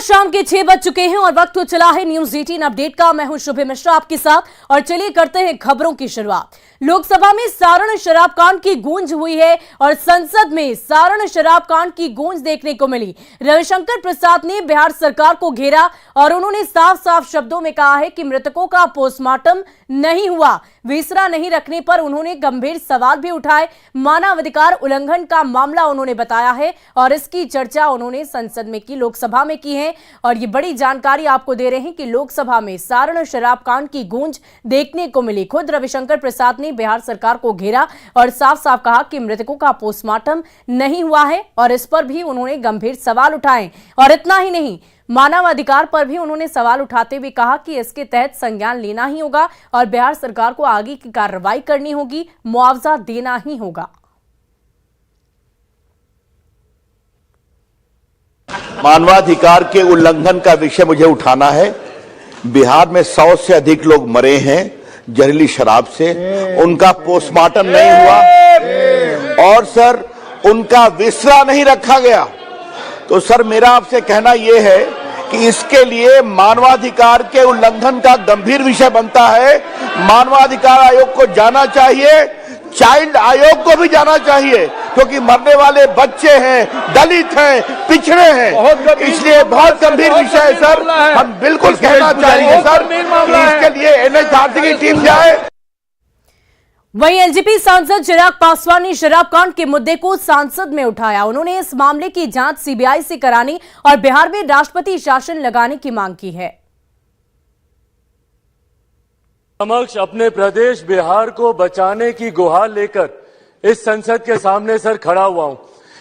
शाम के 6 बज चुके हैं और वक्त हो चला है न्यूज 18 अपडेट का। मैं हूं शुभे मिश्रा आपके साथ और चलिए करते हैं खबरों की शुरुआत। लोकसभा में सारण शराब कांड की गूंज हुई है और संसद में सारण शराब कांड की गूंज देखने को मिली। रविशंकर प्रसाद ने बिहार सरकार को घेरा और उन्होंने साफ साफ शब्दों में कहा है कि मृतकों का पोस्टमार्टम नहीं हुआ। विसरा नहीं रखने पर उन्होंने गंभीर सवाल भी उठाए। मानवाधिकार उल्लंघन का मामला उन्होंने बताया है और इसकी चर्चा उन्होंने संसद में की, लोकसभा में की है। और ये बड़ी जानकारी आपको दे रहे हैं कि लोकसभा में सारण शराब कांड की गूंज देखने को मिली। खुद रविशंकर प्रसाद ने बिहार सरकार को घेरा और साफ साफ कहा कि मृतकों का पोस्टमार्टम नहीं हुआ है और इस पर भी उन्होंने गंभीर सवाल उठाए। और इतना ही नहीं, मानवाधिकार पर भी उन्होंने सवाल उठाते हुए कहा कि इसके तहत संज्ञान लेना ही होगा और बिहार सरकार को आगे की कार्रवाई करनी होगी, मुआवजा देना ही होगा। मानवाधिकार के उल्लंघन का विषय मुझे उठाना है। बिहार में 100 से अधिक लोग मरे हैं जहरीली शराब से, उनका पोस्टमार्टम नहीं हुआ और सर उनका विसरा नहीं रखा गया। तो सर मेरा आपसे कहना यह है कि इसके लिए मानवाधिकार के उल्लंघन का गंभीर विषय बनता है। मानवाधिकार आयोग को जाना चाहिए, चाइल्ड आयोग को भी जाना चाहिए, क्योंकि मरने वाले बच्चे हैं, दलित हैं, पिछड़े हैं, इसलिए बहुत गंभीर विषय है सर। हम बिल्कुल कहना चाहेंगे सर कि इसके लिए एनएचआरसी की टीम जाए। वहीं एलजेपी सांसद चिराग पासवान ने शराब कांड के मुद्दे को संसद में उठाया। उन्होंने इस मामले की जांच सीबीआई से कराने और बिहार में राष्ट्रपति शासन लगाने की मांग की है। समक्ष अपने प्रदेश बिहार को बचाने की गुहार लेकर इस संसद के सामने सर खड़ा हुआ हूं।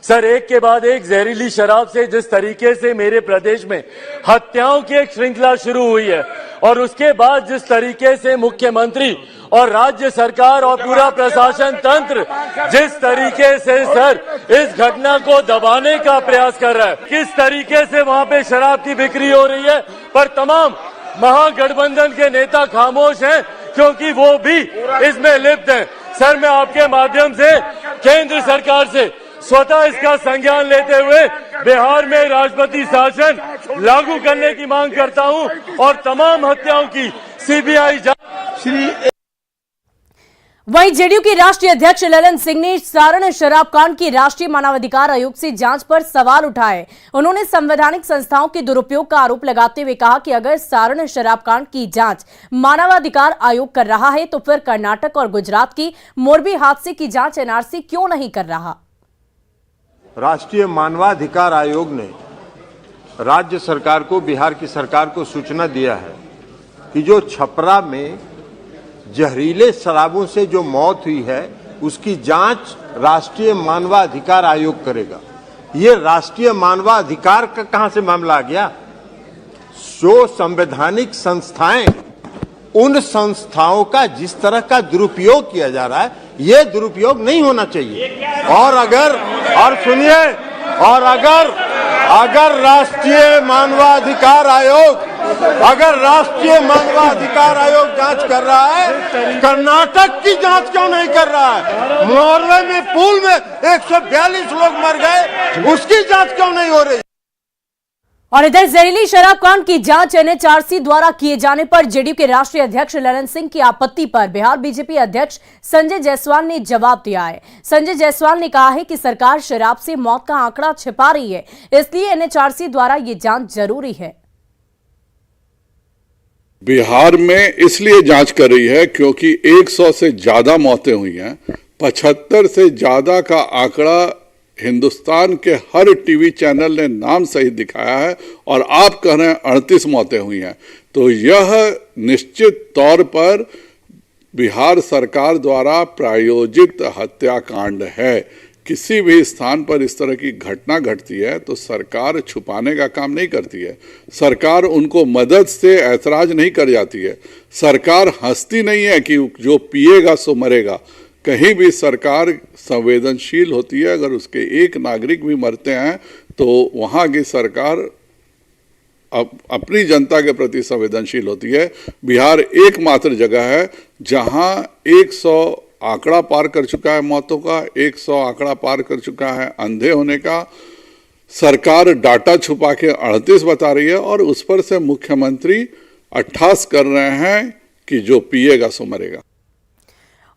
सर एक के बाद एक जहरीली शराब से जिस तरीके से मेरे प्रदेश में हत्याओं की एक श्रृंखला शुरू हुई है और उसके बाद जिस तरीके से मुख्यमंत्री और राज्य सरकार और पूरा प्रशासन तंत्र जिस तरीके से सर इस घटना को दबाने का प्रयास कर रहा है, किस तरीके से वहां पे शराब की बिक्री हो रही है, पर तमाम महागठबंधन के नेता खामोश हैं क्योंकि वो भी इसमें लिप्त हैं। सर मैं आपके माध्यम से केंद्र सरकार से स्वतः इसका संज्ञान लेते हुए बिहार में राष्ट्रपति शासन लागू करने की मांग करता हूं और तमाम हत्याओं की सीबीआई जांच। वहीं जेडीयू के राष्ट्रीय अध्यक्ष ललन सिंह ने सारण शराब कांड की राष्ट्रीय मानवाधिकार आयोग से जांच पर सवाल उठाए। उन्होंने संवैधानिक संस्थाओं के दुरुपयोग का आरोप लगाते हुए कहा कि अगर सारण शराब कांड की जांच मानवाधिकार आयोग कर रहा है तो फिर कर्नाटक और गुजरात की मोरबी हादसे की जांच एनआरसी क्यों नहीं कर रहा। राष्ट्रीय मानवाधिकार आयोग ने राज्य सरकार को, बिहार की सरकार को सूचना दिया है कि जो छपरा में जहरीले शराबों से जो मौत हुई है उसकी जांच राष्ट्रीय मानवाधिकार आयोग करेगा। ये राष्ट्रीय मानवाधिकार का कहां से मामला आ गया? जो संवैधानिक संस्थाएं, उन संस्थाओं का जिस तरह का दुरुपयोग किया जा रहा है, ये दुरुपयोग नहीं होना चाहिए। और सुनिए, और अगर राष्ट्रीय मानवाधिकार आयोग जांच कर रहा है, कर्नाटक की जांच क्यों नहीं कर रहा है? मोरबी में पुल में 142 लोग मर गए, उसकी जांच क्यों नहीं हो रही? और इधर जहरीली शराब कांड की जांच एनएचआरसी द्वारा किए जाने पर जेडीयू के राष्ट्रीय अध्यक्ष ललन सिंह की आपत्ति पर बिहार बीजेपी अध्यक्ष संजय जायसवाल ने जवाब दिया है। संजय जायसवाल ने कहा है कि सरकार शराब से मौत का आंकड़ा छिपा रही है, इसलिए एनएचआरसी द्वारा ये जांच जरूरी है। बिहार में इसलिए जांच कर रही है क्योंकि 100 से ज्यादा मौतें हुई हैं, 75 से ज्यादा का आंकड़ा हिंदुस्तान के हर टीवी चैनल ने नाम सहित दिखाया है और आप कह रहे हैं 38 मौतें हुई हैं। तो यह निश्चित तौर पर बिहार सरकार द्वारा प्रायोजित हत्याकांड है। किसी भी स्थान पर इस तरह की घटना घटती है तो सरकार छुपाने का काम नहीं करती है, सरकार उनको मदद से ऐतराज नहीं कर जाती है, सरकार हंसती नहीं है कि जो पिएगा सो मरेगा। कहीं भी सरकार संवेदनशील होती है। अगर उसके एक नागरिक भी मरते हैं तो वहाँ की सरकार अपनी जनता के प्रति संवेदनशील होती है। बिहार एकमात्र जगह है जहाँ 100 आंकड़ा पार कर चुका है मौतों का, 100 आंकड़ा पार कर चुका है अंधे होने का, सरकार डाटा छुपा के 38 बता रही है और उस पर से मुख्यमंत्री 28 कर रहे हैं कि जो पिएगा सो मरेगा।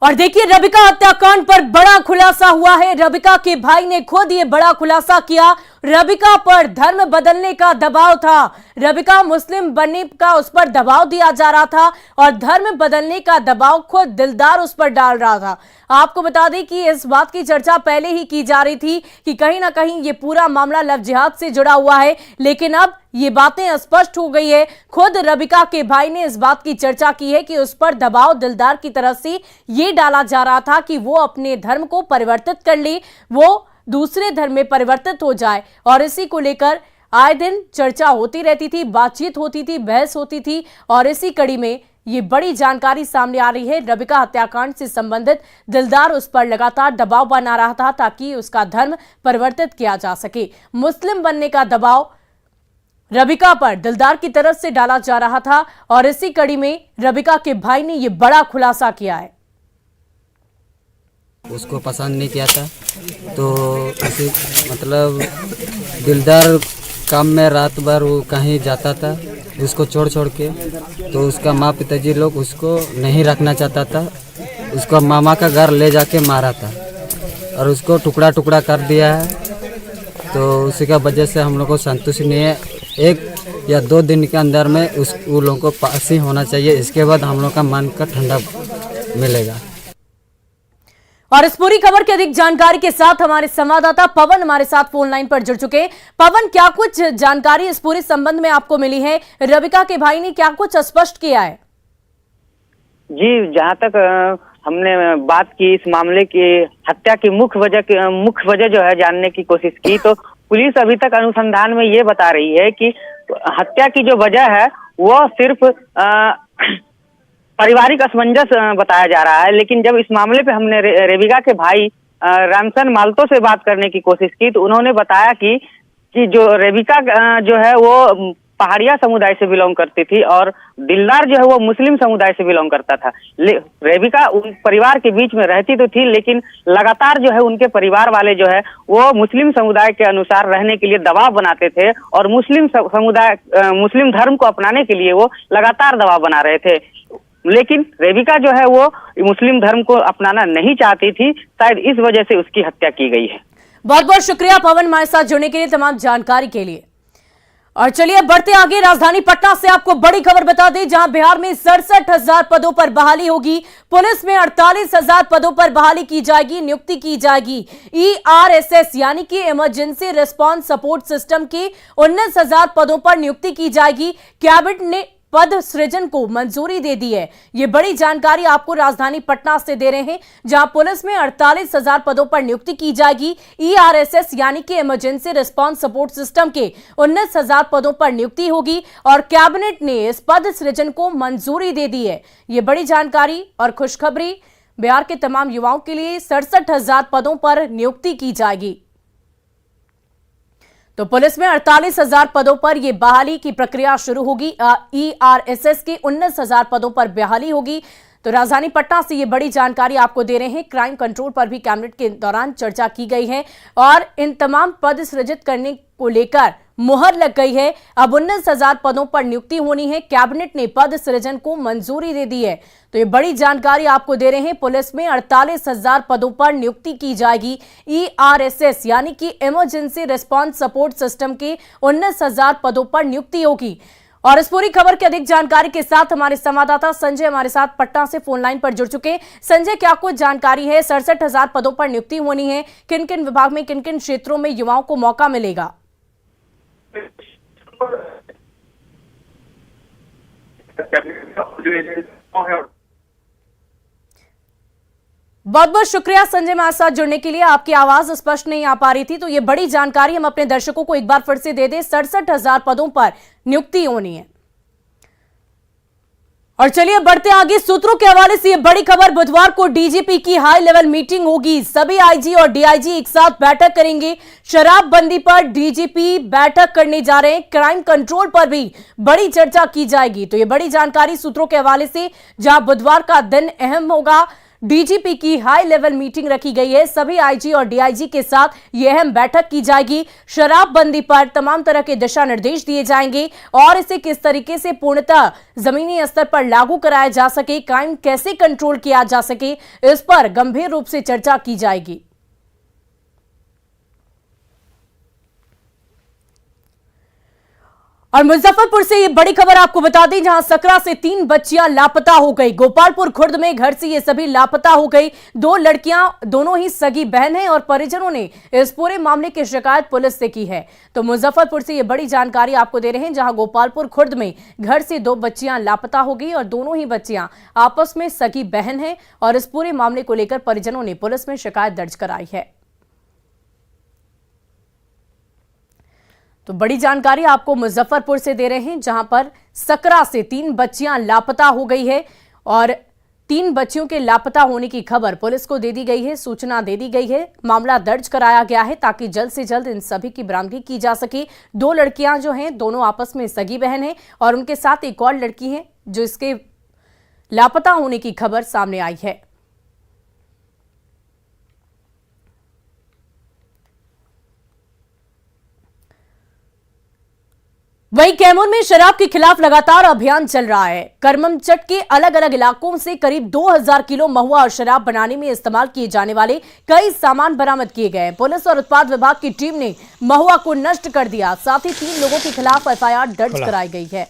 और देखिए, रबिका हत्याकांड पर बड़ा खुलासा हुआ है। रबिका के भाई ने खुद ये बड़ा खुलासा किया। रबिका पर धर्म बदलने का दबाव था, रबिका मुस्लिम बनने का उस पर दबाव दिया जा रहा था और धर्म बदलने का दबाव खुद दिलदार उस पर डाल रहा था। आपको बता दें कि इस बात की चर्चा पहले ही की जा रही थी कि कहीं ना कहीं ये पूरा मामला लव जिहाद से जुड़ा हुआ है, लेकिन अब ये बातें स्पष्ट हो गई है। खुद रबिका के भाई ने इस बात की चर्चा की है कि उस पर दबाव दिलदार की तरफ से ये डाला जा रहा था कि वो अपने धर्म को परिवर्तित कर ले, वो दूसरे धर्म में परिवर्तित हो जाए। और इसी को लेकर आए दिन चर्चा होती रहती थी, बातचीत होती थी, बहस होती थी और इसी कड़ी में ये बड़ी जानकारी सामने आ रही है। रबिका हत्याकांड से संबंधित दिलदार उस पर लगातार दबाव बना रहा था ताकि उसका धर्म परिवर्तित किया जा सके। मुस्लिम बनने का दबाव रबिका पर दिलदार की तरफ से डाला जा रहा था और इसी कड़ी में रबिका के भाई ने यह बड़ा खुलासा किया है। उसको पसंद नहीं किया था तो उसे मतलब दिलदार काम में रात भर वो कहीं जाता था, उसको छोड़ के, तो उसका माँ पिताजी लोग उसको नहीं रखना चाहता था, उसको मामा का घर ले जाके मारा था और उसको टुकड़ा टुकड़ा कर दिया है। तो उसी का वजह से हम लोग को संतुष्टि नहीं है। 1 या 2 दिन के अंदर में वो लोगों को फांसी होना चाहिए, इसके बाद हम लोग का मन का ठंडा मिलेगा। और इस पूरी खबर की अधिक जानकारी के साथ हमारे संवाददाता पवन हमारे साथ फोन लाइन पर जुड़ चुके हैं। पवन, क्या कुछ जानकारी इस पूरे संबंध में आपको मिली है? रबिका के भाई ने क्या कुछ स्पष्ट किया है? जी, जहां तक हमने बात की इस मामले की हत्या की मुख्य वजह जो है जानने की कोशिश की, तो पुलिस अभी तक अनुसंधान में ये बता रही है कि हत्या की जो वजह है वो सिर्फ पारिवारिक असमंजस बताया जा रहा है। लेकिन जब इस मामले पे हमने रबिका के भाई रामसन मालतो से बात करने की कोशिश की तो उन्होंने बताया कि जो रबिका जो है वो पहाड़िया समुदाय से बिलोंग करती थी और दिलदार जो है वो मुस्लिम समुदाय से बिलोंग करता था। रबिका उन परिवार के बीच में रहती तो थी, लेकिन लगातार जो है उनके परिवार वाले जो है वो मुस्लिम समुदाय के अनुसार रहने के लिए दबाव बनाते थे और मुस्लिम धर्म को अपनाने के लिए वो लगातार दबाव बना रहे थे। लेकिन रबिका जो है वो मुस्लिम धर्म को अपनाना नहीं चाहती थी, शायद इस वजह से उसकी हत्या की गई है। बहुत बहुत शुक्रिया पवन, हमारे साथ जुड़ने के लिए, तमाम जानकारी के लिए। और चलिए बढ़ते आगे, राजधानी पटना से आपको बड़ी खबर बता दें, जहां बिहार में 67,000 पदों पर बहाली होगी। पुलिस में 48,000 पदों पर बहाली की जाएगी, नियुक्ति की जाएगी। ERSS यानी कि इमरजेंसी रिस्पांस सपोर्ट सिस्टम के 19,000 पदों पर नियुक्ति की जाएगी। कैबिनेट ने पद सृजन को मंजूरी दे दी है। ये बड़ी जानकारी आपको राजधानी पटना से दे रहे हैं, जहां पुलिस में 48,000 पदों पर नियुक्ति की जाएगी। ERSS यानी कि इमरजेंसी रिस्पांस सपोर्ट सिस्टम के 19,000 पदों पर नियुक्ति होगी और कैबिनेट ने इस पद सृजन को मंजूरी दे दी है। ये बड़ी जानकारी और खुशखबरी बिहार के तमाम युवाओं के लिए 67,000 पदों पर नियुक्ति की जाएगी। तो पुलिस में 48,000 पदों पर यह बहाली की प्रक्रिया शुरू होगी। ERSS के 19,000 पदों पर बहाली होगी। तो राजधानी पटना से ये बड़ी जानकारी आपको दे रहे हैं। क्राइम कंट्रोल पर भी कैबिनेट के दौरान चर्चा की गई है और इन तमाम पद सृजित करने को लेकर मुहर लग गई है। अब 19,000 पदों पर नियुक्ति होनी है। कैबिनेट ने पद सृजन को मंजूरी दे दी है। तो ये बड़ी जानकारी आपको दे रहे हैं। पुलिस में 48,000 पदों पर नियुक्ति की जाएगी। ERSS यानी कि इमरजेंसी रिस्पांस सपोर्ट सिस्टम के 19,000 पदों पर नियुक्ति होगी। और इस पूरी खबर की अधिक जानकारी के साथ हमारे संवाददाता संजय हमारे साथ पटना से फोन लाइन पर जुड़ चुके हैं। संजय, क्या कुछ जानकारी है? 67,000 पदों पर नियुक्ति होनी है, किन किन विभाग में, किन किन क्षेत्रों में युवाओं को मौका मिलेगा? बहुत बहुत शुक्रिया संजय हमारे साथ जुड़ने के लिए। आपकी आवाज स्पष्ट नहीं आ पा रही थी, तो ये बड़ी जानकारी हम अपने दर्शकों को एक बार फिर से दे दें। 67,000 पदों पर नियुक्ति होनी है। और चलिए बढ़ते आगे, सूत्रों के हवाले से ये बड़ी खबर, बुधवार को डीजीपी की हाई लेवल मीटिंग होगी। सभी आईजी और डीआईजी एक साथ बैठक करेंगे। शराबबंदी पर डीजीपी बैठक करने जा रहे हैं। क्राइम कंट्रोल पर भी बड़ी चर्चा की जाएगी। तो ये बड़ी जानकारी सूत्रों के हवाले से, जहां बुधवार का दिन अहम होगा, डीजीपी की हाई लेवल मीटिंग रखी गई है। सभी आईजी और डीआईजी के साथ यह अहम बैठक की जाएगी। शराबबंदी पर तमाम तरह के दिशा निर्देश दिए जाएंगे और इसे किस तरीके से पूर्णतः जमीनी स्तर पर लागू कराया जा सके, क्राइम कैसे कंट्रोल किया जा सके, इस पर गंभीर रूप से चर्चा की जाएगी। और मुजफ्फरपुर से ये बड़ी खबर आपको बता दें, जहां सकरा से 3 बच्चियां लापता हो गई। गोपालपुर खुर्द में घर से ये सभी लापता हो गई। 2 लड़कियां दोनों ही सगी बहन हैं और परिजनों ने इस पूरे मामले की शिकायत पुलिस से की है। तो मुजफ्फरपुर से ये बड़ी जानकारी आपको दे रहे हैं, जहां गोपालपुर खुर्द में घर से 2 बच्चियां लापता हो गई और दोनों ही बच्चियां आपस में सगी बहन हैं और इस पूरे मामले को लेकर परिजनों ने पुलिस में शिकायत दर्ज कराई है। तो बड़ी जानकारी आपको मुजफ्फरपुर से दे रहे हैं, जहां पर सकरा से 3 बच्चियां लापता हो गई है और 3 बच्चियों के लापता होने की खबर पुलिस को दे दी गई है, सूचना दे दी गई है, मामला दर्ज कराया गया है ताकि जल्द से जल्द इन सभी की बरामदगी की जा सके। 2 लड़कियां जो हैं दोनों आपस में सगी बहन हैं और उनके साथ एक और लड़की है जो इसके लापता होने की खबर सामने आई है। वहीं कैमूर में शराब के खिलाफ लगातार अभियान चल रहा है। करमचट के अलग अलग इलाकों से करीब 2000 किलो महुआ और शराब बनाने में इस्तेमाल किए जाने वाले कई सामान बरामद किए गए हैं। पुलिस और उत्पाद विभाग की टीम ने महुआ को नष्ट कर दिया, साथ ही 3 लोगों के खिलाफ एफआईआर दर्ज कराई गई है।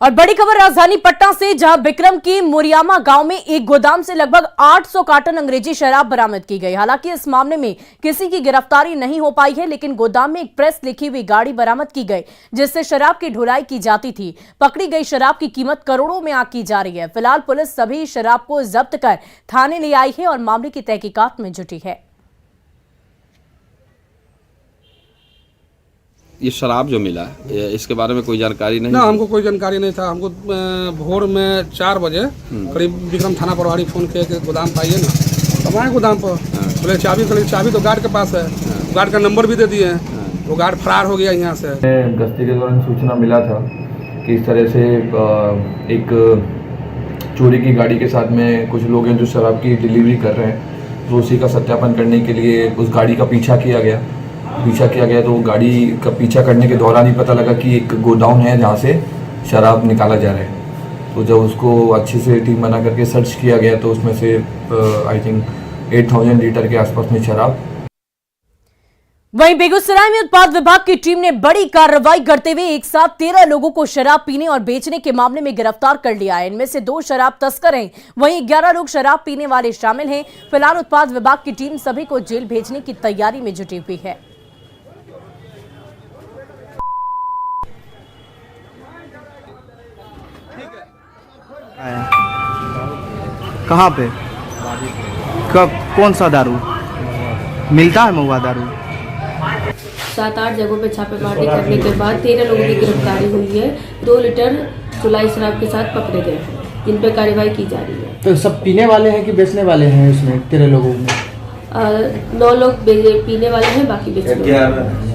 और बड़ी खबर राजधानी पटना से, जहां बिक्रम की मुरियामा गांव में एक गोदाम से लगभग 800 कार्टन अंग्रेजी शराब बरामद की गई। हालांकि इस मामले में किसी की गिरफ्तारी नहीं हो पाई है, लेकिन गोदाम में एक प्रेस लिखी हुई गाड़ी बरामद की गई जिससे शराब की ढुलाई की जाती थी। पकड़ी गई शराब की कीमत करोड़ों में आंकी जा रही है। फिलहाल पुलिस सभी शराब को जब्त कर थाने ले आई है और मामले की तहकीकात में जुटी है। ये शराब जो मिला है इसके बारे में कोई जानकारी नहीं? ना, हमको कोई जानकारी नहीं था। हमको भोर में 4 बजे करीब विक्रम थाना प्रभारी फोन किया कि गोदाम पाइए ना, तो हमारे गोदाम पर बोले चाबी तो गार्ड के पास है, गार्ड का नंबर भी दे दिए हैं, वो गार्ड फरार हो गया यहाँ से। गश्ती के दौरान सूचना मिला था कि इस तरह से एक चोरी की गाड़ी के साथ में कुछ लोग हैं जो शराब की डिलीवरी कर रहे हैं, तो उसी का सत्यापन करने के लिए उस गाड़ी का पीछा किया गया। तो गाड़ी का पीछा करने के दौरान ही पता लगा कि एक गोडाउन है जहाँ से शराब निकाला जा रहा है। तो जब उसको अच्छे से टीम बना करके सर्च किया गया तो उसमें से आई थिंक 8000 लीटर के आसपास में शराब। वहीं बेगूसराय में उत्पाद विभाग की टीम ने बड़ी कार्रवाई करते हुए एक साथ 13 लोगों को शराब पीने और बेचने के मामले में गिरफ्तार कर लिया है। इनमें से 2 शराब तस्कर हैं, वहीं 11 लोग शराब पीने वाले शामिल हैं। फिलहाल उत्पाद विभाग की टीम सभी को जेल भेजने की तैयारी में जुटी हुई है। कहाँ पे? कब? कौन सा दारू मिलता है? महुआ दारू 7-8 जगहों पे छापेमारी करने के बाद 13 लोगों की गिरफ्तारी हुई है। 2 लीटर चुलाई शराब के साथ पकड़े गए हैं, जिन पे कार्रवाई की जा रही है। तो सब पीने वाले हैं कि बेचने वाले हैं? इसमें 13 लोगों में 9 लोग पीने वाले हैं, बाकी बेचने।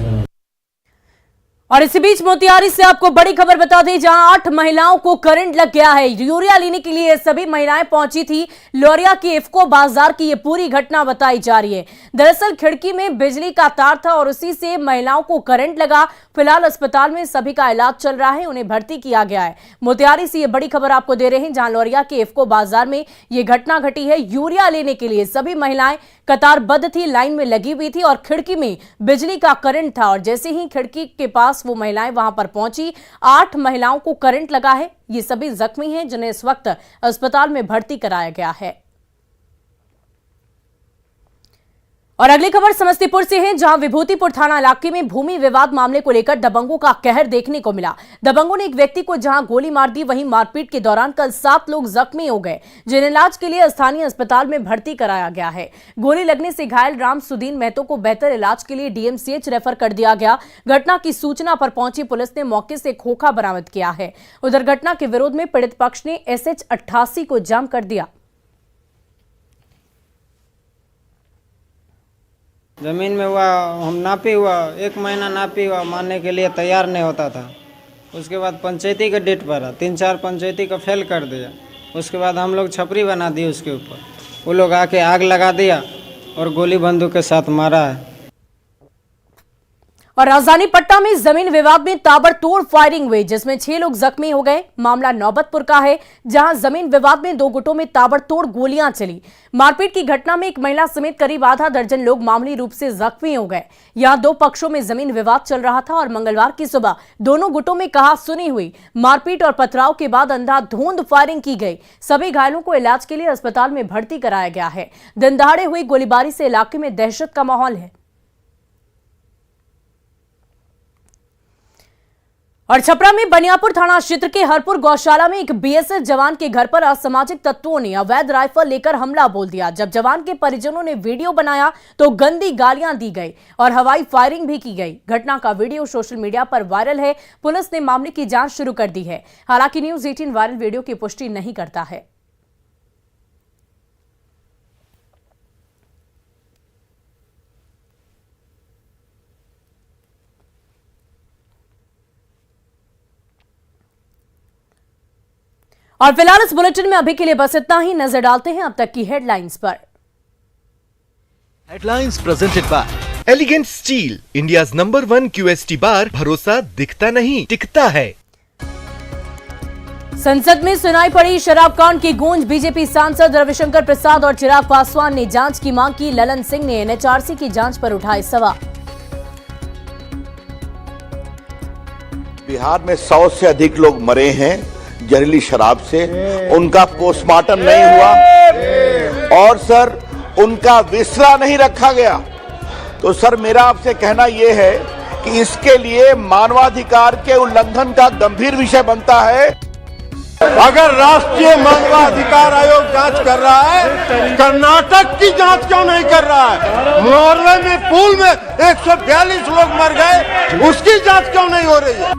और इसी बीच मोतिहारी से आपको बड़ी खबर बता दें, जहां 8 महिलाओं को करंट लग गया है। यूरिया लेने के लिए सभी महिलाएं पहुंची थी। लोरिया के इफ्को बाजार की ये पूरी घटना बताई जा रही है। दरअसल खिड़की में बिजली का तार था और उसी से महिलाओं को करंट लगा। फिलहाल अस्पताल में सभी का इलाज चल रहा है, उन्हें भर्ती किया गया है। मोतिहारी से ये बड़ी खबर आपको दे रहे हैं, जहां लोरिया के इफ्को बाजार में ये घटना घटी है। यूरिया लेने के लिए सभी महिलाएं कतारबद्ध थी, लाइन में लगी हुई थी और खिड़की में बिजली का करंट था। और जैसे ही खिड़की के पास वो महिलाएं वहां पर पहुंची, 8 महिलाओं को करंट लगा है। ये सभी जख्मी हैं, जिन्हें इस वक्त अस्पताल में भर्ती कराया गया है। और अगली खबर समस्तीपुर से है, जहां विभूतिपुर थाना इलाके में भूमि विवाद मामले को लेकर दबंगों का कहर देखने को मिला। दबंगों ने एक व्यक्ति को जहां गोली मार दी, वहीं मारपीट के दौरान कल 7 लोग जख्मी हो गए, जिन्हें इलाज के लिए स्थानीय अस्पताल में भर्ती कराया गया है। गोली लगने से घायल राम सुदीन महतो को बेहतर इलाज के लिए डीएमसीएच रेफर कर दिया गया। घटना की सूचना पर पहुंची पुलिस ने मौके से खोखा बरामद किया है। उधर घटना के विरोध में पीड़ित पक्ष ने SH-88 को जाम कर दिया। ज़मीन में हुआ, हम नापी हुआ 1 महीना नापी हुआ, मानने के लिए तैयार नहीं होता था। उसके बाद पंचायती का डेट भरा, 3-4 पंचायती का फेल कर दिया। उसके बाद हम लोग छपरी बना दी उसके ऊपर, वो लोग आके आग लगा दिया और गोली बंदूक के साथ मारा है। और राजधानी पटना में जमीन विवाद में ताबड़तोड़ फायरिंग हुई, जिसमें 6 लोग जख्मी हो गए। मामला नौबतपुर का है, जहां जमीन विवाद में 2 गुटों में ताबड़तोड़ गोलियां चली। मारपीट की घटना में एक महिला समेत करीब आधा दर्जन लोग मामूली रूप से जख्मी हो गए। यहां 2 पक्षों में जमीन विवाद चल रहा था और मंगलवार की सुबह दोनों गुटों में कहा-सुनी हुई। मारपीट और पथराव के बाद अंधाधुंध फायरिंग की गई। सभी घायलों को इलाज के लिए अस्पताल में भर्ती कराया गया है। दिन दहाड़े हुई गोलीबारी से इलाके में दहशत का माहौल है। और छपरा में बनियापुर थाना क्षेत्र के हरपुर गौशाला में एक बीएसएफ जवान के घर पर असामाजिक तत्वों ने अवैध राइफल लेकर हमला बोल दिया। जब जवान के परिजनों ने वीडियो बनाया तो गंदी गालियां दी गई और हवाई फायरिंग भी की गई। घटना का वीडियो सोशल मीडिया पर वायरल है। पुलिस ने मामले की जांच शुरू कर दी है। हालांकि न्यूज़ 18 वायरल वीडियो की पुष्टि नहीं करता है। और फिलहाल इस बुलेटिन में अभी के लिए बस इतना ही। नजर डालते हैं अब तक की हेडलाइंस पर। Headlines presented by elegant steel, India's number 1 QST बार। भरोसा दिखता नहीं टिकता है। संसद में सुनाई पड़ी शराब कांड की गूंज। बीजेपी सांसद रविशंकर प्रसाद और चिराग पासवान ने जांच की मांग की। ललन सिंह ने NHRC की जांच पर उठाए सवाल। बिहार में 100 से अधिक लोग मरे हैं जहरीली शराब से, उनका पोस्टमार्टम नहीं हुआ और सर उनका विसरा नहीं रखा गया। तो सर मेरा आपसे कहना यह है कि इसके लिए मानवाधिकार के उल्लंघन का गंभीर विषय बनता है। अगर राष्ट्रीय मानवाधिकार आयोग जांच कर रहा है, कर्नाटक की जांच क्यों नहीं कर रहा है? नॉर्वे में पूल में 142 लोग मर गए, उसकी जांच क्यों नहीं हो रही है?